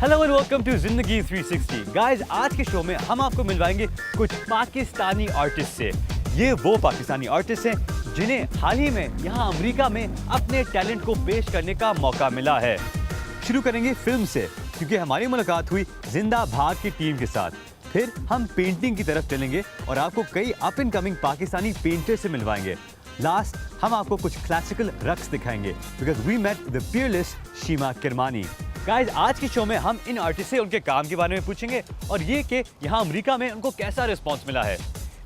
Hello and welcome to जिंदगी 360। Guys, आज के शो में हम आपको मिलवाएंगे कुछ पाकिस्तानी आर्टिस्ट से। ये वो पाकिस्तानी आर्टिस्ट हैं जिन्हें हाल ही में यहाँ अमेरिका में अपने टैलेंट को पेश करने का मौका मिला है। शुरू करेंगे फिल्म से, क्योंकि हमारी मुलाकात हुई जिंदा भाग की टीम के साथ। फिर हम पेंटिंग की तरफ चलेंगे और आपको कई up and coming Pakistani painter से मिलवाएंगे। लास्ट हम आपको कुछ क्लासिकल रक्स दिखाएंगे, because we met the peerless Sheema Kirmani. Guys, आज के शो में हम इन आर्टिस्ट से उनके काम के बारे में पूछेंगे और ये कि यहाँ अमेरिका में उनको कैसा रिस्पांस मिला है।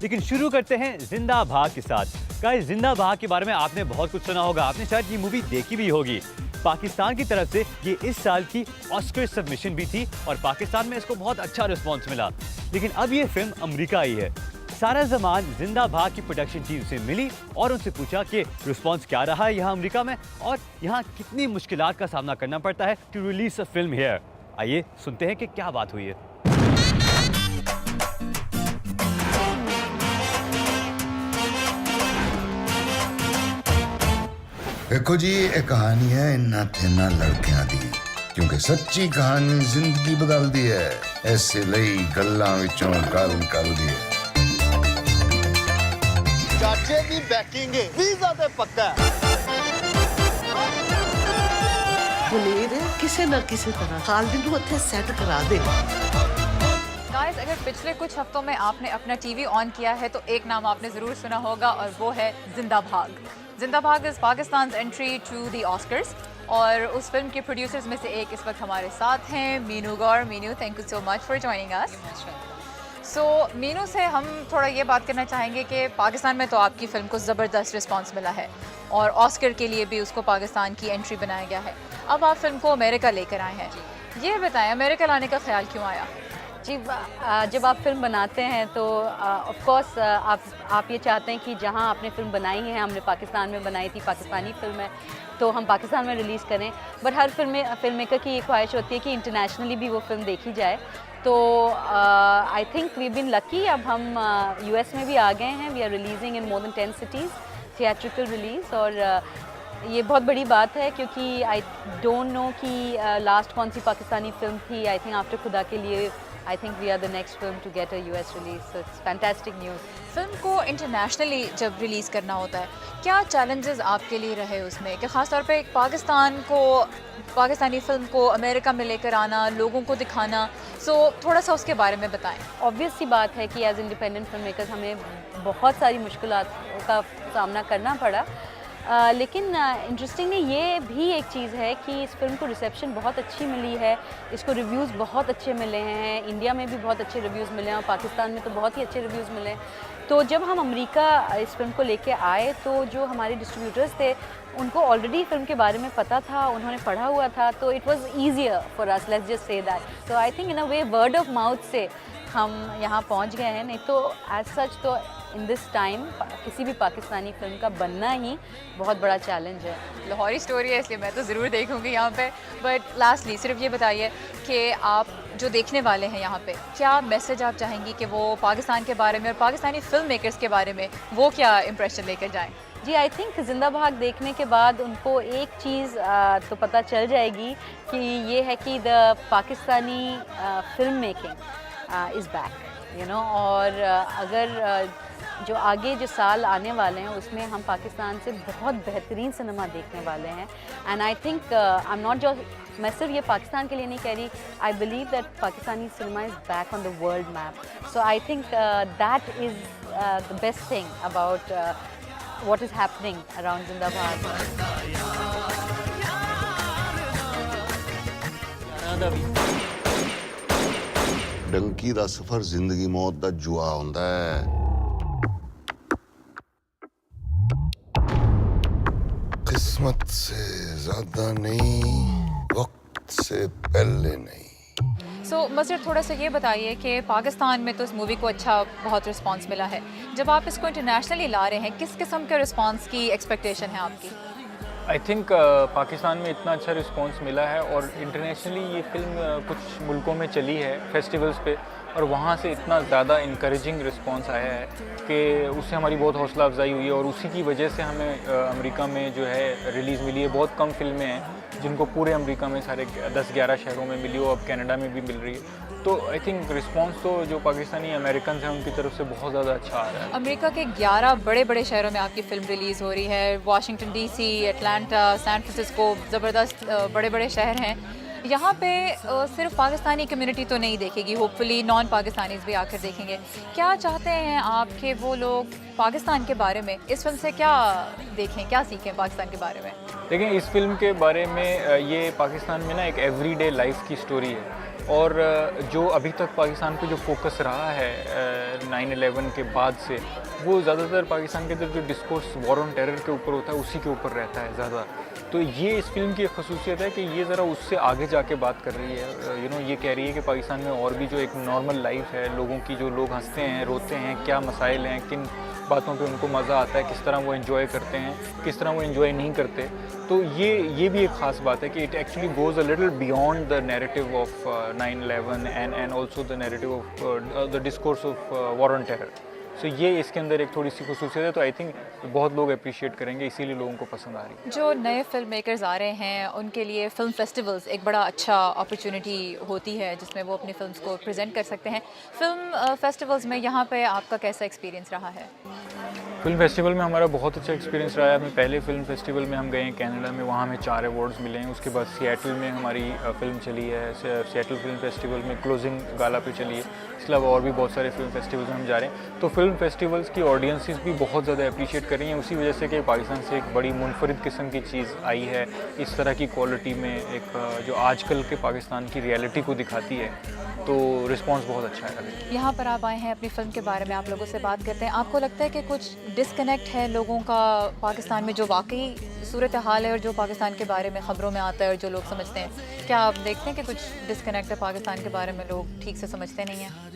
लेकिन शुरू करते हैं जिंदा भाग के साथ। गाइस, जिंदा भाग के बारे में आपने बहुत कुछ सुना होगा, आपने शायद ये मूवी देखी भी होगी। पाकिस्तान की तरफ से ये इस साल की ऑस्कर सबमिशन भी थी और पाकिस्तान में इसको बहुत अच्छा रिस्पांस मिला। लेकिन अब ये फिल्म अमेरिका आई है। सारा जमान जिंदा भाग की प्रोडक्शन टीम से मिली और उनसे पूछा कि रिस्पांस क्या रहा है यहाँ अमेरिका में और यहाँ कितनी मुश्किलात का सामना करना पड़ता है to release a film here. आइए सुनते हैं कि क्या बात हुई है। देखो जी, ये कहानी है इन्ना थिना लड़कियां दी, क्योंकि सच्ची कहानी जिंदगी बदल दी है। ऐसे लई गल्लां विचों गल कर दी है। चाचे की बैकिंग है, वीजा ते पक्का है। मुनीर किसी न किसी तरह खालिद को उत्थे सेट करा दे। गाइस, अगर पिछले कुछ हफ्तों में आपने अपना टीवी ऑन किया है तो एक नाम आपने ज़रूर सुना होगा और वो है जिंदा Bhag. Zinda Bhag is Pakistan entry to the Oscars और उस फिल्म के प्रोड्यूसर्स में से एक इस वक्त हमारे साथ हैं Meenu Gaur. Meenu, thank you so much for joining us. So Meenu से हम थोड़ा ये बात करना चाहेंगे कि पाकिस्तान में तो आपकी फ़िल्म को ज़बरदस्त रिस्पांस मिला है और ऑस्कर के लिए भी उसको पाकिस्तान की एंट्री बनाया गया है। अब आप फिल्म को अमेरिका लेकर आए हैं, ये बताएं अमेरिका लाने का ख्याल क्यों आया? जी, जब आप फिल्म बनाते हैं तो ऑफ कोर्स आप ये चाहते हैं कि जहां आपने फिल्म बनाई है, हमने पाकिस्तान में बनाई थी, पाकिस्तानी फिल्म है तो हम पाकिस्तान में रिलीज़ करें। बट हर फिल्म मेकर की ये ख्वाहिश होती है कि इंटरनेशनली भी वो फिल्म देखी जाए। तो I think we been lucky, अब हम यूएस में भी आ गए हैं। We are releasing in more than 10 cities, theatrical release. और ये बहुत बड़ी बात है क्योंकि आई डोंट नो कि लास्ट कौन सी पाकिस्तानी फिल्म थी। आई थिंक आफ्टर खुदा के लिए I think we are the next film to get a US release, so it's fantastic news. Film को इंटरनेशनली जब रिलीज़ करना होता है, क्या चैलेंजेस आपके लिए रहे उसमें कि ख़ास तौर पे पाकिस्तानी फिल्म को अमेरिका में लेकर आना, लोगों को दिखाना, सो थोड़ा सा उसके बारे में बताएं। ऑब्वियस सी बात है कि एज इंडिपेंडेंट फिल्म मेकर्स हमें बहुत सारी मुश्किलात का सामना करना पड़ा। लेकिन इंटरेस्टिंगली ये भी एक चीज़ है कि इस फिल्म को रिसेप्शन बहुत अच्छी मिली है, इसको रिव्यूज़ बहुत अच्छे मिले हैं, इंडिया में भी बहुत अच्छे रिव्यूज़ मिले हैं और पाकिस्तान में तो बहुत ही अच्छे रिव्यूज़ मिले हैं। तो जब हम अमेरिका इस फिल्म को लेके आए तो जो हमारे डिस्ट्रीब्यूटर्स थे उनको ऑलरेडी फिल्म के बारे में पता था, उन्होंने पढ़ा हुआ था, तो it was easier for us, let's just say that. तो I think in a way word of mouth से हम यहाँ पहुँच गए हैं। नहीं तो एज सच तो इन दिस टाइम किसी भी पाकिस्तानी फिल्म का बनना ही बहुत बड़ा चैलेंज है। लाहौरी स्टोरी है इसलिए मैं तो ज़रूर देखूंगी यहाँ पे। बट लास्टली सिर्फ ये बताइए कि आप जो देखने वाले हैं यहाँ पे, क्या मैसेज आप चाहेंगी कि वो पाकिस्तान के बारे में और पाकिस्तानी फिल्म मेकर्स के बारे में वो क्या इंप्रेशन लेकर जाएँ? जी, आई थिंक जिंदा भाग देखने के बाद उनको एक चीज़ तो पता चल जाएगी कि ये है कि the Pakistani film making is back, you know. और अगर जो आगे जो साल आने वाले हैं उसमें हम पाकिस्तान से बहुत बेहतरीन सिनेमा देखने वाले हैं। And I think I am not just, मैं सिर्फ ये पाकिस्तान के लिए नहीं कह रही, I believe that Pakistani cinema is back on the world map. So I think that is the best thing about what is happening around Zinda Bhag. Dunki दा सफर जिंदगी मौत दा जुआ हुंदा है। किस्मत से ज्यादा नहीं, वक्त से पहले नहीं। सो मज़ीद थोड़ा सा ये बताइए कि पाकिस्तान में तो इस मूवी को अच्छा बहुत रिस्पांस मिला है, जब आप इसको इंटरनेशनली ला रहे हैं किस किस्म के रिस्पांस की एक्सपेक्टेशन है आपकी? आई थिंक पाकिस्तान में इतना अच्छा रिस्पांस मिला है और इंटरनेशनली ये फिल्म कुछ मुल्कों में चली है फेस्टिवल्स पे और वहाँ से इतना ज़्यादा इनकरेजिंग रिस्पॉन्स आया है कि उससे हमारी बहुत हौसला अफजाई हुई है और उसी की वजह से हमें अमेरिका में जो है रिलीज़ मिली है। बहुत कम फिल्में हैं जिनको पूरे अमेरिका में सारे 10-11 शहरों में मिली हो, अब कनाडा में भी मिल रही है। तो आई थिंक रिस्पॉन्स तो जो पाकिस्तानी अमेरिकन हैं उनकी तरफ से बहुत ज़्यादा अच्छा आ रहा है। अमेरिका के 11 बड़े बड़े शहरों में आपकी फ़िल्म रिलीज़ हो रही है। Washington DC, Atlanta, San Francisco, ज़बरदस्त बड़े बड़े शहर हैं। यहाँ पे सिर्फ पाकिस्तानी कम्युनिटी तो नहीं देखेगी, होपफुली नॉन पाकिस्तानीज़ भी आकर देखेंगे। क्या चाहते हैं आप कि वो लोग पाकिस्तान के बारे में इस फिल्म से क्या देखें, क्या सीखें पाकिस्तान के बारे में? देखिए, इस फिल्म के बारे में ये पाकिस्तान में ना एक एवरीडे लाइफ की स्टोरी है और जो अभी तक पाकिस्तान पे जो फोकस रहा है 9/11 के बाद से, वो ज़्यादातर पाकिस्तान के अंदर जो डिस्कोर्स वॉर ऑन टेरर के ऊपर होता है उसी के ऊपर रहता है ज़्यादा। तो ये इस फिल्म की एक खसूसियत है कि ये ज़रा उससे आगे जाके बात कर रही है। ये कह रही है कि पाकिस्तान में और भी जो एक नॉर्मल लाइफ है, लोगों की जो लोग हंसते हैं, रोते हैं, क्या मसाइल हैं, किन बातों पे उनको मज़ा आता है, किस तरह वो एंजॉय करते हैं, किस तरह वो एंजॉय नहीं करते। तो ये भी एक ख़ास बात है कि it actually goes a little beyond the narrative of 9/11 and also the narrative of the discourse of war on terror. So ये इसके अंदर एक थोड़ी सी खसूसियत है। तो आई थिंक बहुत लोग अप्रिशिएट करेंगे, इसीलिए लोगों को पसंद आ रही है। जो नए फिल्म मेकर्स आ रहे हैं उनके लिए फ़िल्म फेस्टिवल्स एक बड़ा अच्छा अपॉर्चुनिटी होती है जिसमें वो अपनी फ़िल्म्स को प्रेजेंट कर सकते हैं। फ़िल्म फेस्टिवल्स में यहाँ पे आपका कैसा एक्सपीरियंस रहा है? फिल्म फेस्टिवल में हमारा बहुत अच्छा एक्सपीरियंस रहा है। हमें पहले फिल्म फेस्टिवल में हम गए हैं कनाडा में, वहाँ हमें 4 अवार्ड्स मिले हैं। उसके बाद सिएटल में हमारी फिल्म चली है, सिएटल फिल्म फेस्टिवल में क्लोजिंग गाला पे चली है। इसके अलावा और भी बहुत सारे फिल्म फेस्टिवल्स में हम जा रहे हैं। तो फिल्म फेस्टिवल्स की ऑडियंसेस भी बहुत ज़्यादा अप्रिशिएट कर रही हैं, उसी वजह से कि पाकिस्तान से एक बड़ी मुनफरिद किस्म की चीज़ आई है इस तरह की क्वालिटी में, एक जो आजकल के पाकिस्तान की रियलिटी को दिखाती है। तो रिस्पांस बहुत अच्छा है अभी। यहाँ पर आप आए हैं, अपनी फ़िल्म के बारे में आप लोगों से बात करते हैं। आपको लगता है कि कुछ डिस्कनेक्ट है लोगों का पाकिस्तान में, जो वाकई सूरत हाल है और जो पाकिस्तान के बारे में ख़बरों में आता है और जो लोग समझते हैं? क्या आप देखते हैं कि कुछ डिस्कनेक्ट है पाकिस्तान के बारे में, लोग ठीक से समझते नहीं हैं?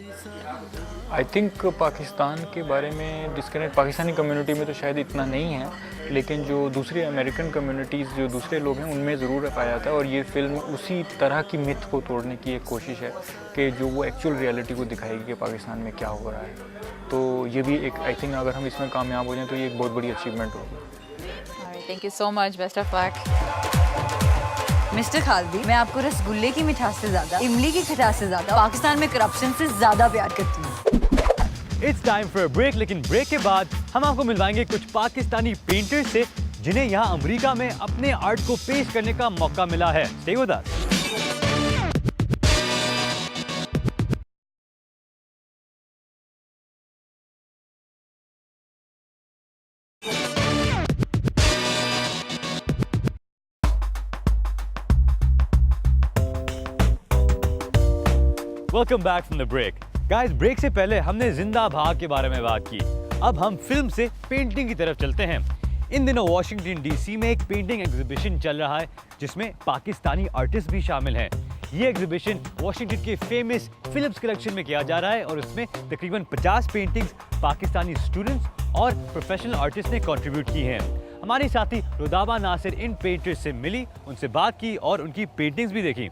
आई थिंक पाकिस्तान के बारे में डिस्कनेक्ट पाकिस्तानी कम्युनिटी में तो शायद इतना नहीं है, लेकिन जो दूसरे अमेरिकन कम्युनिटीज़, जो दूसरे लोग हैं, उनमें ज़रूर पाया जाता है। और ये फिल्म उसी तरह की मिथ को तोड़ने की एक कोशिश है कि जो वो एक्चुअल रियलिटी को दिखाएगी कि पाकिस्तान में क्या हो रहा है। तो ये भी एक, आई थिंक अगर हम इसमें कामयाब हो जाएं तो ये एक बहुत बड़ी अचीवमेंट होगी। Thank you so much, best of luck. Mister Khaldi, मैं आपको रसगुल्ले की मिठास से ज़्यादा, इमली की खटास से ज़्यादा, पाकिस्तान में करप्शन से ज़्यादा प्यार करती हूँ। इट्स टाइम फॉर ब्रेक, लेकिन ब्रेक के बाद हम आपको मिलवाएंगे कुछ पाकिस्तानी पेंटर्स से जिन्हें यहाँ अमेरिका में अपने आर्ट को पेश करने का मौका मिला है। Stay with us. Welcome back from the break. Guys, break से पहले हमने जिंदा भाग के बारे में बात की। अब हम फिल्म से पेंटिंग की तरफ चलते हैं। इन दिनों वाशिंगटन डीसी में एक पेंटिंग एग्जीबिशन चल रहा है जिसमें पाकिस्तानी आर्टिस्ट भी शामिल हैं। ये एग्जीबिशन वाशिंगटन के फेमस फिलिप्स कलेक्शन में किया जा रहा है और उसमें तकरीबन 50 पेंटिंग्स पाकिस्तानी स्टूडेंट्स और प्रोफेशनल आर्टिस्ट ने कंट्रीब्यूट की हैं। हमारी साथी रुदाबा नासिर इन पेंटर्स से मिली, उनसे बात की और उनकी पेंटिंग्स भी देखी।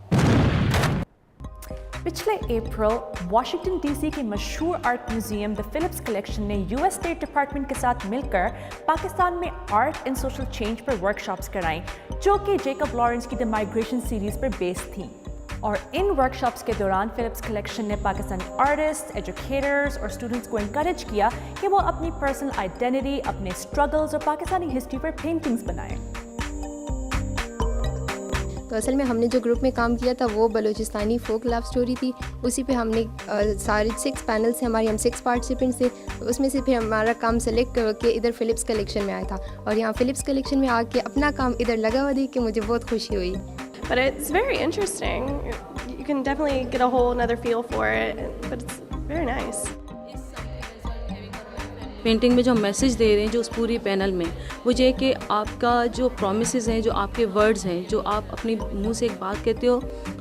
पिछले अप्रैल वाशिंगटन डीसी के मशहूर art museum the Phillips collection ने यूएस स्टेट डिपार्टमेंट के साथ मिलकर पाकिस्तान में आर्ट एंड सोशल चेंज पर वर्कशॉप्स कराई, जो कि जेकब लॉरेंस की द माइग्रेशन सीरीज पर बेस्ड थी। और इन वर्कशॉप्स के दौरान फिलिप्स कलेक्शन ने पाकिस्तानी आर्टिस्ट, एजुकेटर्स और स्टूडेंट्स को इनकरेज किया कि वो अपनी पर्सनल आइडेंटिटी, अपने स्ट्रगल्स और पाकिस्तानी हिस्ट्री पर पेंटिंग्स बनाएं। तो असल में हमने जो ग्रुप में काम किया था वो बलूचिस्तानी फोक लव स्टोरी थी। उसी पे हमने सारे 6 पैनल से हम 6 पार्टिसिपेंट्स थे। उसमें से फिर हमारा काम सेलेक्ट करके इधर फिलिप्स कलेक्शन में आया था और यहाँ फिलिप्स कलेक्शन में आके अपना काम इधर लगा हुआ देख के मुझे बहुत खुशी हुई। But it's very interesting. You can definitely get a whole another feel for it, but it's very nice. Painting में जो मैसेज दे रहे हैं जो उस पूरी पैनल में, वो ये कि आपका जो प्रॉमिसेस हैं, जो आपके वर्ड्स हैं, जो आप अपनी मुंह से एक बात कहते हो,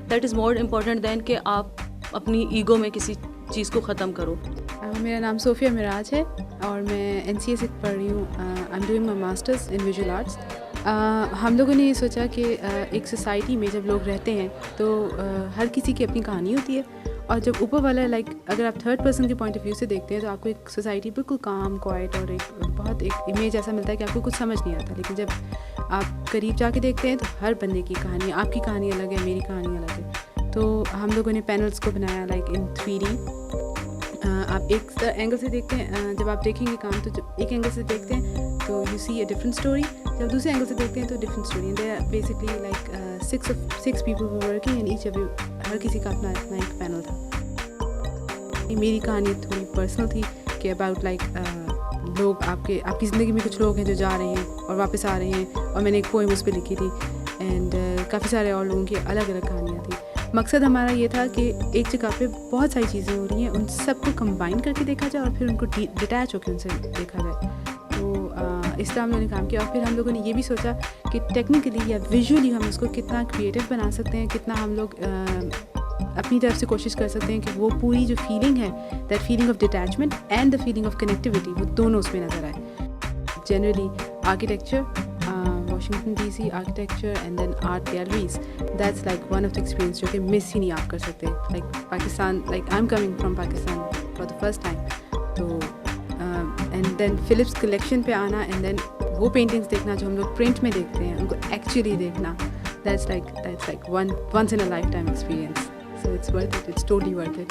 that is more important than कि आप अपनी ईगो में किसी चीज़ को ख़त्म करो। मेरा नाम सोफिया मिराज है और मैं NCA से पढ़ रही हूँ। I am doing my masters in visual arts. हम लोगों ने ये सोचा कि एक सोसाइटी में जब लोग रहते हैं तो हर किसी की अपनी कहानी होती है और जब ऊपर वाला लाइक अगर आप थर्ड पर्सन के पॉइंट ऑफ व्यू से देखते हैं तो आपको एक सोसाइटी बिल्कुल काम क्वाइट और एक बहुत एक इमेज ऐसा मिलता है कि आपको कुछ समझ नहीं आता। लेकिन जब आप करीब जाके देखते हैं तो हर बंदे की कहानी, आपकी कहानी अलग है, मेरी कहानी अलग है। तो हम लोगों ने पैनल्स को बनाया लाइक इन 3D। आप एक एंगल से देखते हैं, जब आप देखेंगे काम तो जब एक एंगल से देखते हैं तो you see a different story, जब दूसरे एंगल से देखते हैं तो different story. They are basically like 6 people were working and each हर किसी का अपना अपना एक पैनल था। मेरी कहानी थोड़ी पर्सनल थी कि अबाउट लाइक लोग आपकी ज़िंदगी में कुछ लोग हैं जो जा रहे हैं और वापस आ रहे हैं, और मैंने एक पोएम उस पर लिखी थी एंड काफ़ी सारे और लोगों की अलग अलग कहानियाँ थी। मकसद हमारा ये था कि एक जगह पे बहुत सारी चीज़ें हो रही हैं, उन सबको कंबाइन करके देखा जाए और फिर उनको डिटैच होकर उनसे देखा जाए। तो इस तरह हम लोगों ने काम किया और फिर हम लोगों ने ये भी सोचा कि टेक्निकली या विजुअली हम उसको कितना क्रिएटिव बना सकते हैं, कितना हम लोग अपनी तरफ से कोशिश कर सकते हैं कि वो पूरी जो फीलिंग है, that feeling of detachment and the feeling of connectivity, वो दोनों उसमें नज़र आए। Generally architecture, Washington DC architecture and then art galleries, that's like one of the experience जो कि मिस ही नहीं आप कर सकते। like Pakistan, like I'm coming from Pakistan for the first time, तो and then Phillips collection पे आना and then वो paintings देखना जो हम लोग print में देखते हैं, उनको actually देखना, that's like once in a lifetime experience, so it's worth it, it's totally worth it।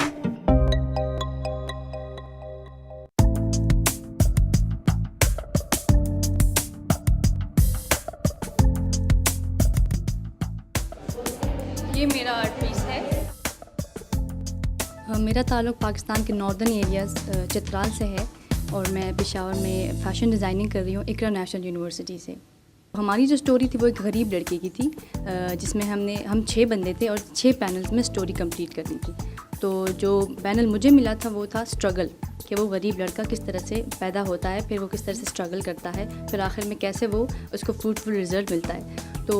ये मेरा आर्ट पीस है। मेरा ताल्लुक़ पाकिस्तान के नॉर्दर्न एरियाज़ चित्राल से है और मैं पेशावर में फ़ैशन डिज़ाइनिंग कर रही हूँ इकरा नेशनल यूनिवर्सिटी से। हमारी जो स्टोरी थी वो एक गरीब लड़के की थी, जिसमें हम 6 बंदे थे और 6 पैनल्स में स्टोरी कंप्लीट करनी थी। तो जो पैनल मुझे मिला था वो था स्ट्रगल, कि वो गरीब लड़का किस तरह से पैदा होता है, फिर वो किस तरह से स्ट्रगल करता है, फिर आखिर में कैसे वो उसको फ्रूटफुल रिज़ल्ट मिलता है। तो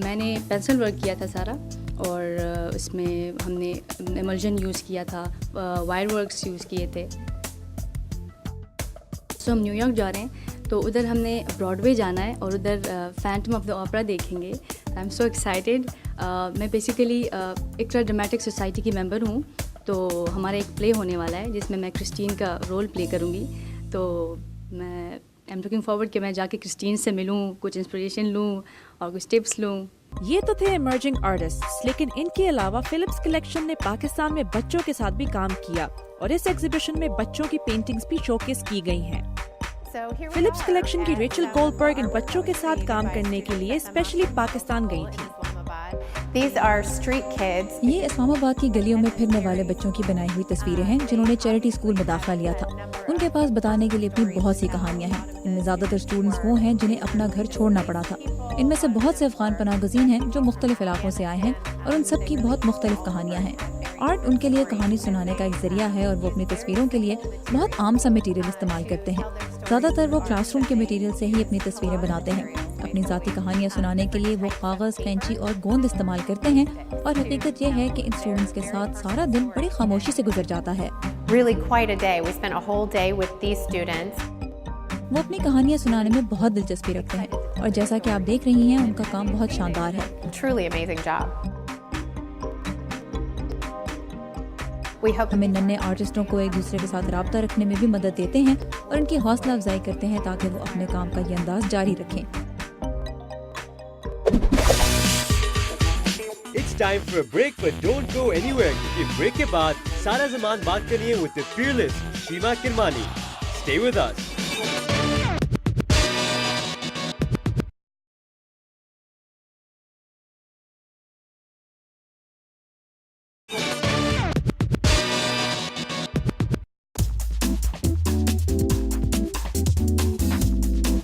मैंने पेंसिल वर्क किया था सारा, और इसमें हमने इमल्जन यूज़ किया था, वायर वर्क्स यूज़ किए थे। तो हम न्यूयॉर्क जा रहे हैं, तो उधर हमने ब्रॉडवे जाना है और उधर फैंटम ऑफ द ओपेरा देखेंगे। I am so excited. मैं बेसिकली इकरा ड्रामेटिक सोसाइटी की मेंबर हूँ, तो हमारा एक प्ले होने वाला है जिसमें मैं क्रिस्टीन का रोल प्ले करूँगी। तो मैं आई एम लुकिंग फॉरवर्ड कि मैं जाके क्रिस्टीन से मिलूँ, कुछ इंस्पिरेशन लूँ और कुछ टिप्स लूँ। ये तो थे इमर्जिंग आर्टिस्ट्स, लेकिन इनके अलावा फिलिप्स कलेक्शन ने पाकिस्तान में बच्चों के साथ भी काम किया और इस एग्जीबिशन में बच्चों की पेंटिंग्स भी शोकेस की गई हैं। फिलिप्स कलेक्शन की रेचल गोल्डबर्ग इन बच्चों के साथ काम करने के लिए स्पेशली पाकिस्तान गई थी। ये इस्लामाबाद की गलियों में फिरने वाले बच्चों की बनाई हुई तस्वीरें हैं जिन्होंने चैरिटी स्कूल में दाखिला लिया था। उनके पास बताने के लिए अपनी बहुत सी कहानियां हैं। इनमें ज्यादातर स्टूडेंट्स वो हैं जिन्हें अपना घर छोड़ना पड़ा था। इनमें से बहुत से अफगान पनाह गज़ीन हैं जो मुख्तलिफ इलाकों से आए हैं और उन सब की बहुत मुख्तलिफ कहानियाँ हैं। आर्ट उनके लिए कहानी सुनाने का एक जरिया है और वो अपनी तस्वीरों के लिए बहुत आम सा मटेरियल इस्तेमाल करते हैं। ज़्यादातर वो क्लासरूम के मटेरियल से ही अपनी तस्वीरें बनाते हैं। अपनी ज़ाती कहानियाँ सुनाने के लिए वो कागज़, कैंची और गोंद इस्तेमाल करते हैं और हकीकत ये है कि इन स्टूडेंट्स के साथ सारा दिन बड़ी खामोशी से गुजर जाता है। वो अपनी कहानियाँ सुनाने में बहुत दिलचस्पी रखते हैं और जैसा कि आप देख रही हैं उनका काम बहुत शानदार है। हम इन नन्हे आर्टिस्टों को एक दूसरे के साथ राब्ता रखने में भी मदद देते हैं और उनकी हौसला अफजाई करते हैं ताकि वो अपने काम का ये अंदाज जारी रखें। It's time for a break, but don't go anywhere. क्योंकि ब्रेक के बाद सारा ज़मान बात करिए with the fearless शीमा Kirmani. Stay with us.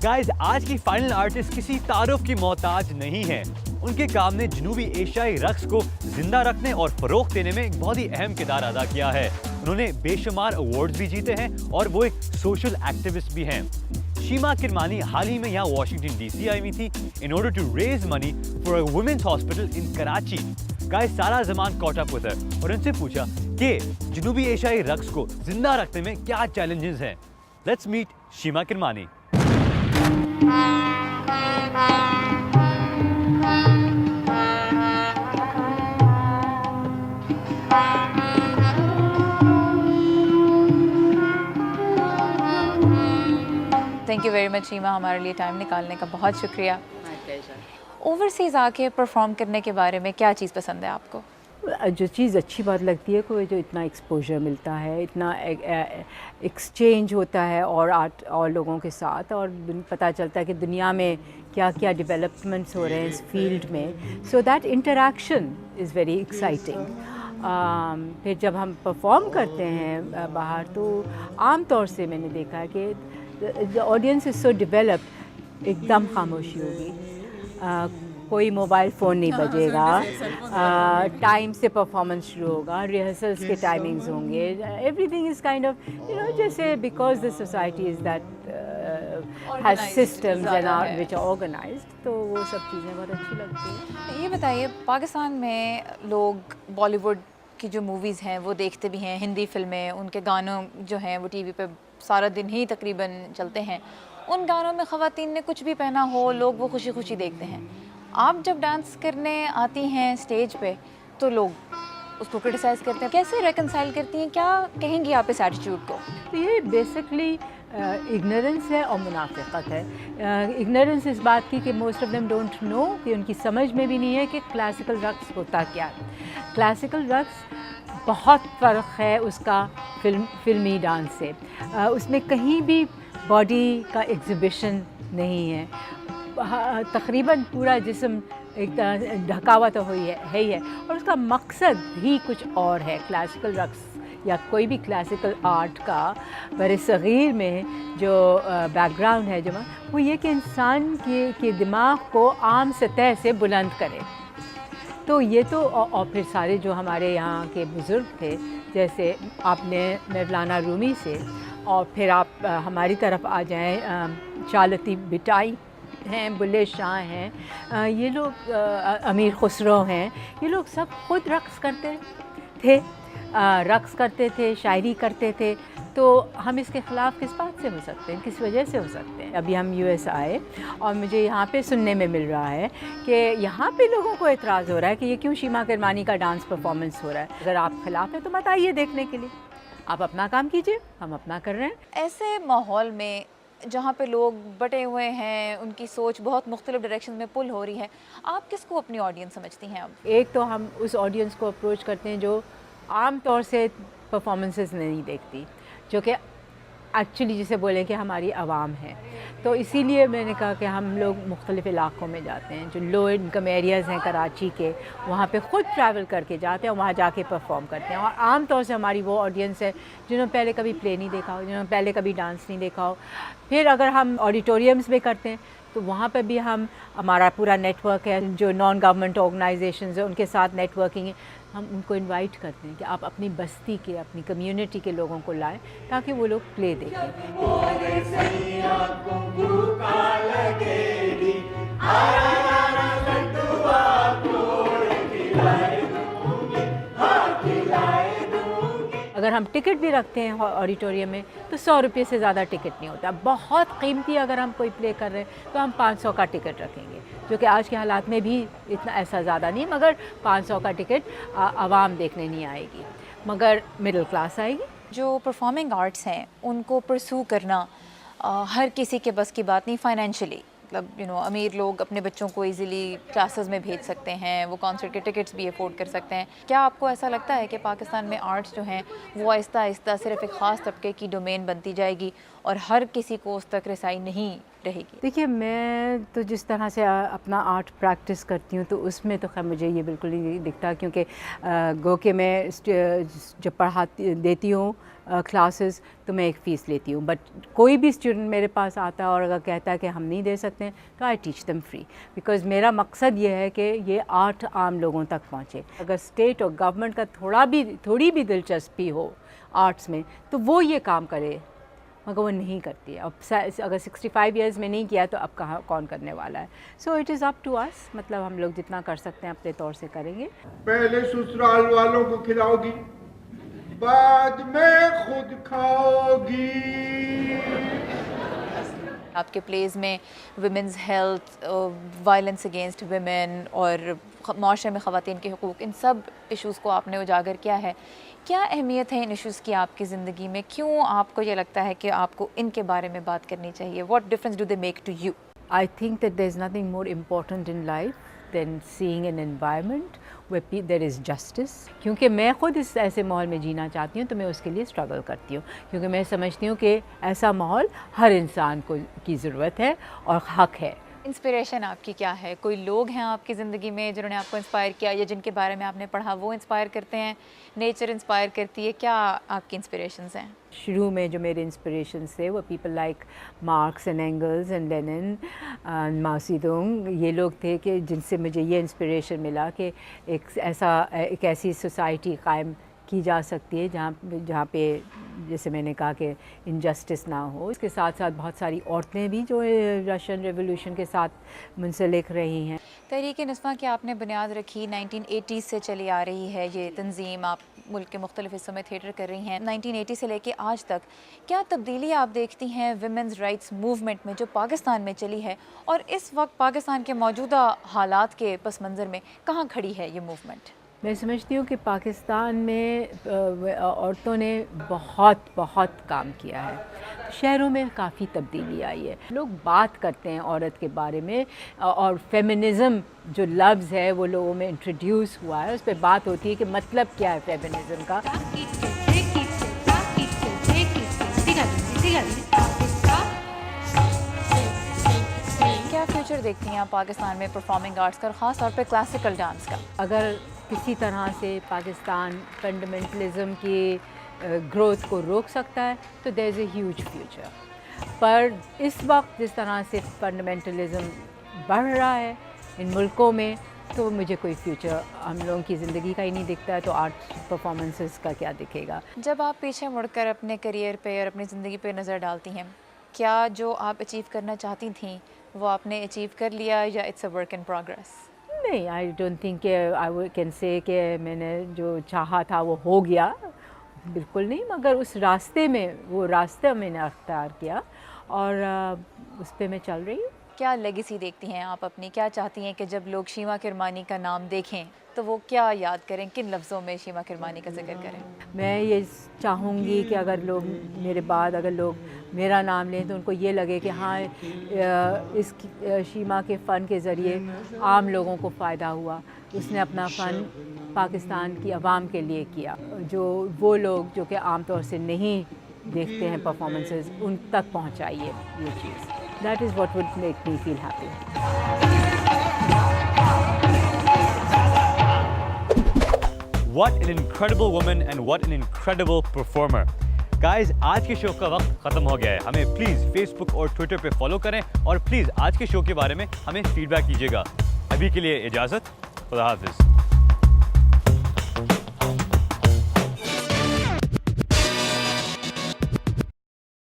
Guys, आज की फाइनल आर्टिस्ट किसी तारुफ की मोहताज नहीं है। उनके काम ने जनूबी एशियाई रक्स को जिंदा रखने और फरोग देने में एक बहुत ही अहम किरदार अदा किया है। उन्होंने बेशुमार अवार्ड्स भी जीते हैं और वो एक सोशल एक्टिविस्ट भी हैं। शीमा किरमानी हाल ही में यहाँ वाशिंगटन डीसी आई हुई थी in order to raise money for a women's hospital in Karachi. Guys, सारा ज़मान caught up with her और उनसे पूछा कि जनूबी एशियाई रक्स को जिंदा रखने में क्या चैलेंजेस हैं। Let's meet Sheema Kirmani. Very much Sheema, हमारे लिए टाइम निकालने का बहुत शुक्रिया। ओवरसीज़ आके परफॉर्म करने के बारे में क्या चीज़ पसंद है आपको? जो चीज़ अच्छी बात लगती है कि जो इतना एक्सपोजर मिलता है, इतना एक्सचेंज होता है और लोगों के साथ, और पता चलता है कि दुनिया में क्या क्या डेवलपमेंट्स हो रहे हैं इस फील्ड में। So that interaction is very exciting. फिर जब हम परफॉर्म करते हैं बाहर, तो आम तौर से मैंने देखा है कि the audience is so developed, एकदम खामोशी होगी, कोई मोबाइल फ़ोन नहीं बजेगा, टाइम से परफॉर्मेंस शुरू होगा, रिहर्सल्स के टाइमिंग्स होंगे, एवरीथिंग इज़ काइंड ऑफ जैसे because the society is that has systems and which are organised, तो वो सब चीज़ें बहुत अच्छी लगती हैं। ये बताइए, पाकिस्तान में लोग बॉलीवुड की जो मूवीज़ हैं वो देखते भी हैं, हिंदी फिल्में, उनके गानों जो हैं वो टीवी पे सारा दिन ही तकरीबन चलते हैं। उन गानों में ख़वातीन ने कुछ भी पहना हो, लोग वो खुशी खुशी देखते हैं। आप जब डांस करने आती हैं स्टेज पे तो लोग उसको क्रिटिसाइज़ करते हैं, कैसे रेकनसाइल करती हैं, क्या कहेंगी आप इस एटीट्यूड को? तो ये बेसिकली इग्नोरेंस है और मुनाफिकत है। इग्नोरेंस इस बात की कि most of them don't know, कि उनकी समझ में भी नहीं है कि क्लासिकल रक्स होता क्या है। क्लासिकल रक्स बहुत फ़र्क है उसका फिल्मी डांस से। उसमें कहीं भी बॉडी का एग्जिबिशन नहीं है, तकरीबन पूरा जिस्म एक ढका हुआ तो है ही है, और उसका मकसद भी कुछ और है। क्लासिकल रक्स या कोई भी क्लासिकल आर्ट का बड़े सग़ीर में जो बैकग्राउंड है, जो वो ये कि इंसान के दिमाग को आम सतह से बुलंद करे। तो ये तो और फिर सारे जो हमारे यहाँ के बुज़ुर्ग थे, जैसे आपने मौलाना रूमी से, और फिर आप हमारी तरफ आ जाएं, चालती बिटाई हैं, बुल्ले शाह हैं, ये लोग अमीर खुसरो हैं, ये लोग सब खुद रक़्स करते थे, रक़्स करते थे, शायरी करते थे। तो हम इसके ख़िलाफ़ किस बात से हो सकते हैं, किस वजह से हो सकते हैं? अभी हम यूएस आए और मुझे यहाँ पे सुनने में मिल रहा है कि यहाँ पे लोगों को एतराज़ हो रहा है कि ये क्यों शीमा किरमानी का डांस परफॉर्मेंस हो रहा है। अगर आप ख़िलाफ़ हैं तो मत आइए देखने के लिए, आप अपना काम कीजिए, हम अपना कर रहे हैं। ऐसे माहौल में जहाँ पे लोग बटे हुए हैं, उनकी सोच बहुत मुख्तलिफ डायरेक्शन में पुल हो रही है, आप किसको अपनी ऑडियंस समझती हैं अब? एक तो हम उस ऑडियंस को अप्रोच करते हैं जो आम तौर से परफॉर्मेंसेस नहीं देखती, जो कि एक्चुअली जिसे बोलें कि हमारी आवाम है। तो इसीलिए मैंने कहा कि हम लोग मुख्तलिफ़ इलाक़ों में जाते हैं, जो लो इनकम एरियाज़ हैं कराची के, वहाँ पे ख़ुद ट्रैवल करके जाते हैं और वहाँ जाके परफॉर्म करते हैं। और आम तौर से हमारी वो ऑडियंस है जिन्होंने पहले कभी प्ले नहीं देखा हो, जिन्होंने पहले कभी डांस नहीं देखा हो। फिर अगर हम ऑडिटोरियम्स में करते हैं तो वहाँ पे भी हमारा पूरा नेटवर्क है, जो नॉन गवर्नमेंट ऑर्गेनाइजेशंस हैं उनके साथ नेटवर्किंग है। हम उनको इनवाइट करते हैं कि आप अपनी बस्ती के, अपनी कम्युनिटी के लोगों को लाएं ताकि वो लोग प्ले देखें। अगर हम टिकट भी रखते हैं ऑडिटोरियम में तो 100 रुपये से ज़्यादा टिकट नहीं होता। बहुत कीमती अगर हम कोई प्ले कर रहे हैं तो हम 500 का टिकट रखेंगे, जो कि आज के हालात में भी इतना ऐसा ज़्यादा नहीं, मगर 500 का टिकट आवाम देखने नहीं आएगी, मगर मिडिल क्लास आएगी। जो परफॉर्मिंग आर्ट्स हैं उनको परसू करना हर किसी के बस की बात नहीं फाइनेंशियली। मतलब अमीर लोग अपने बच्चों को इजीली क्लासेस में भेज सकते हैं, वो कॉन्सर्ट के टिकट्स भी अफोर्ड कर सकते हैं। क्या आपको ऐसा लगता है कि पाकिस्तान में आर्ट्स जो हैं वो आहिस्ता आहिस्ता सिर्फ एक ख़ास तबके की डोमेन बनती जाएगी और हर किसी को उस तक रसाई नहीं रहेगी? देखिए, मैं तो जिस तरह से अपना आर्ट प्रैक्टिस करती हूँ तो उसमें तो खैर मुझे ये बिल्कुल नहीं दिखता, क्योंकि गो के मैं जब देती हूँ क्लासेस तो मैं एक फ़ीस लेती हूँ, बट कोई भी स्टूडेंट मेरे पास आता है और अगर कहता है कि हम नहीं दे सकते हैं तो I teach them free, because मेरा मकसद ये है कि ये आर्ट आम लोगों तक पहुँचे। अगर स्टेट और गवर्नमेंट का थोड़ी भी दिलचस्पी हो आर्ट्स में तो वो ये काम करे, मगर वो नहीं करती है। अब अगर 65 इयर्स में नहीं किया तो अब कौन करने वाला है? So it is up to us, मतलब हम लोग जितना कर सकते हैं अपने तौर से करेंगे। पहले ससुराल वालों को खिलाओगी, बाद में खुद खाओगी। आपके प्लेज में women's health, violence against women और माशरे में ख़वातीन के हकूक़, इन सब इश्यूज़ को आपने उजागर किया है। क्या अहमियत है इन इश्यूज़ की आपकी ज़िंदगी में? क्यों आपको ये लगता है कि आपको इनके बारे में बात करनी चाहिए? What difference do they make to you? I think that there's nothing more important in life than seeing an environment where there is justice. क्योंकि मैं ख़ुद इस ऐसे माहौल में जीना चाहती हूँ तो मैं उसके लिए स्ट्रगल करती हूँ, क्योंकि मैं समझती हूँ कि ऐसा माहौल हर इंसान को की ज़रूरत है और हक़ है। इंस्पिरेशन आपकी क्या है? कोई लोग हैं आपकी ज़िंदगी में जिन्होंने आपको इंस्पायर किया या जिनके बारे में आपने पढ़ा वो इंस्पायर करते हैं? नेचर इंस्पायर करती है? क्या आपकी इंस्पिरेशंस हैं? शुरू में जो मेरे इंस्पिरेशंस थे वो people like Marx and Engels and Lenin, Mao Zedong, ये लोग थे कि जिनसे मुझे ये इंस्पिरेशन मिला कि एक ऐसी सोसाइटी कायम की जा सकती है जहाँ पे जैसे मैंने कहा कि इनजस्टिस ना हो। इसके साथ साथ बहुत सारी औरतें भी जो रशियन रेवोल्यूशन के साथ मुंसलिक रही हैं। तहरीक नस्वा की आपने बुनियाद रखी, 1980 से चली आ रही है ये तंजीम, आप मुल्क के मुख्तलिफ हिस्सों में थिएटर कर रही हैं। 1980 से लेके आज तक क्या तब्दीली आप देखती हैं विमेंस राइट्स मूवमेंट में जो पाकिस्तान में चली है, और इस वक्त पाकिस्तान के मौजूदा हालात के पस मंज़र में कहाँ खड़ी है ये मूवमेंट? मैं समझती हूँ कि पाकिस्तान में औरतों ने बहुत काम किया है। शहरों में काफ़ी तब्दीली आई है। लोग बात करते हैं औरत के बारे में, और फेमिनिज़म जो लफ्ज़ है वो लोगों में इंट्रोड्यूस हुआ है, उस पर बात होती है कि मतलब क्या है फेमिनिज़म का। क्या फ्यूचर देखती हैं आप पाकिस्तान में परफॉर्मिंग आर्ट्स का, और ख़ास तौर पे क्लासिकल डांस का? अगर किसी तरह से पाकिस्तान फंडामेंटलिज्म की ग्रोथ को रोक सकता है तो there is a huge future. पर इस वक्त जिस तरह से फंडामेंटलिज्म बढ़ रहा है इन मुल्कों में, तो मुझे कोई फ्यूचर हम लोगों की ज़िंदगी का ही नहीं दिखता है, तो आर्ट परफॉर्मेंसेस का क्या दिखेगा। जब आप पीछे मुड़कर अपने करियर पे और अपनी ज़िंदगी पे नज़र डालती हैं, क्या जो आप अचीव करना चाहती थी वो आपने अचीव कर लिया या it's a work in progress? नहीं, I don't think I can say कि मैंने जो चाहा था वो हो गया, बिल्कुल नहीं, मगर उस रास्ते मैंने अख्तियार किया और उस पर मैं चल रही हूँ। क्या लेगेसी देखती हैं आप अपनी? क्या चाहती हैं कि जब लोग शीमा किरमानी का नाम देखें तो वो क्या याद करें, किन लफ्ज़ों में शीमा किरमानी का जिक्र करें? मैं ये चाहूँगी कि अगर लोग मेरे बाद अगर लोग मेरा नाम लें तो उनको ये लगे कि हाँ, इस शीमा के फ़न के ज़रिए आम लोगों को फ़ायदा हुआ, उसने अपना फ़न पाकिस्तान की आवाम के लिए किया। जो वो लोग जो कि आम तौर से नहीं देखते हैं परफॉर्मेंसेस, उन तक पहुँचाइए ये चीज़। That is what would make me feel happy. What an incredible woman and what an incredible performer. Guys, आज के शो का वक्त ख़त्म हो गया है। हमें प्लीज़ फेसबुक और ट्विटर पे फॉलो करें और प्लीज़ आज के शो के बारे में हमें फीडबैक कीजिएगा। अभी के लिए इजाज़त, खुदा हाफिज़।